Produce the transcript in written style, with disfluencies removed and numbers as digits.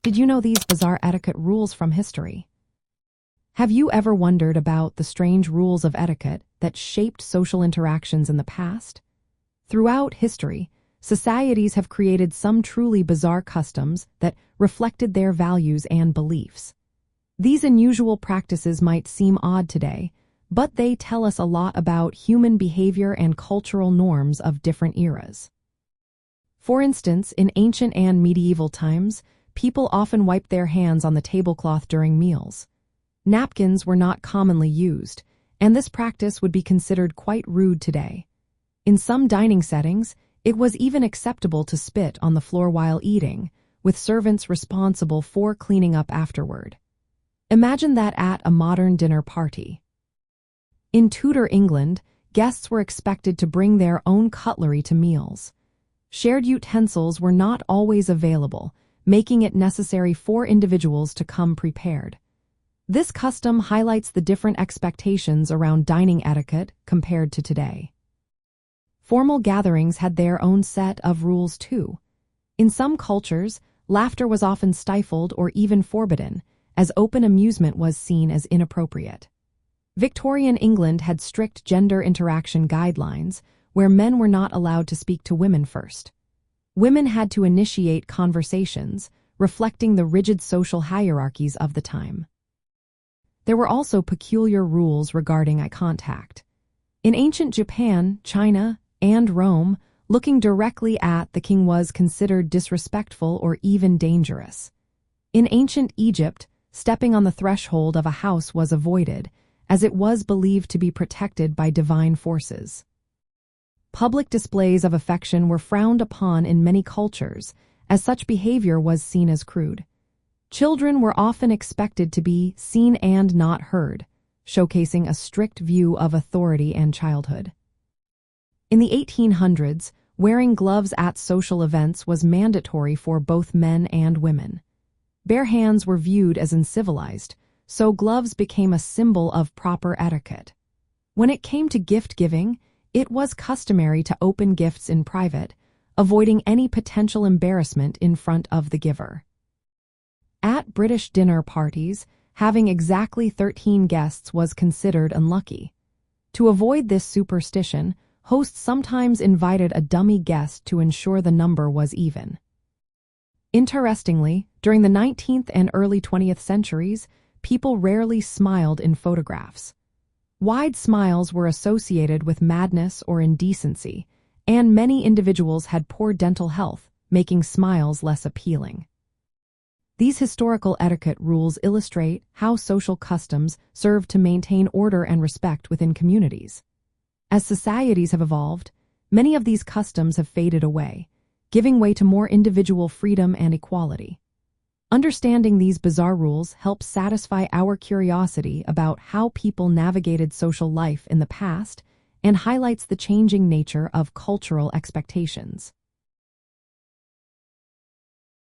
Did you know these bizarre etiquette rules from history? Have you ever wondered about the strange rules of etiquette that shaped social interactions in the past? Throughout history, societies have created some truly bizarre customs that reflected their values and beliefs. These unusual practices might seem odd today, but they tell us a lot about human behavior and cultural norms of different eras. For instance, in ancient and medieval times, people often wiped their hands on the tablecloth during meals. Napkins were not commonly used, and this practice would be considered quite rude today. In some dining settings, it was even acceptable to spit on the floor while eating, with servants responsible for cleaning up afterward. Imagine that at a modern dinner party. In Tudor England, guests were expected to bring their own cutlery to meals. Shared utensils were not always available, making it necessary for individuals to come prepared. This custom highlights the different expectations around dining etiquette compared to today. Formal gatherings had their own set of rules too. In some cultures, laughter was often stifled or even forbidden, as open amusement was seen as inappropriate. Victorian England had strict gender interaction guidelines, where men were not allowed to speak to women first. Women had to initiate conversations, reflecting the rigid social hierarchies of the time. There were also peculiar rules regarding eye contact. In ancient Japan, China, and Rome, looking directly at the king was considered disrespectful or even dangerous. In ancient Egypt, stepping on the threshold of a house was avoided, as it was believed to be protected by divine forces. Public displays of affection were frowned upon in many cultures, as such behavior was seen as crude. Children were often expected to be seen and not heard, showcasing a strict view of authority and childhood. In the 1800s, wearing gloves at social events was mandatory for both men and women. Bare hands were viewed as uncivilized, so gloves became a symbol of proper etiquette. When it came to gift-giving, it was customary to open gifts in private, avoiding any potential embarrassment in front of the giver. At British dinner parties, having exactly 13 guests was considered unlucky. To avoid this superstition, hosts sometimes invited a dummy guest to ensure the number was even. Interestingly, during the 19th and early 20th centuries, people rarely smiled in photographs. Wide smiles were associated with madness or indecency, and many individuals had poor dental health, making smiles less appealing. These historical etiquette rules illustrate how social customs serve to maintain order and respect within communities. As societies have evolved, many of these customs have faded away, giving way to more individual freedom and equality. Understanding these bizarre rules helps satisfy our curiosity about how people navigated social life in the past and highlights the changing nature of cultural expectations.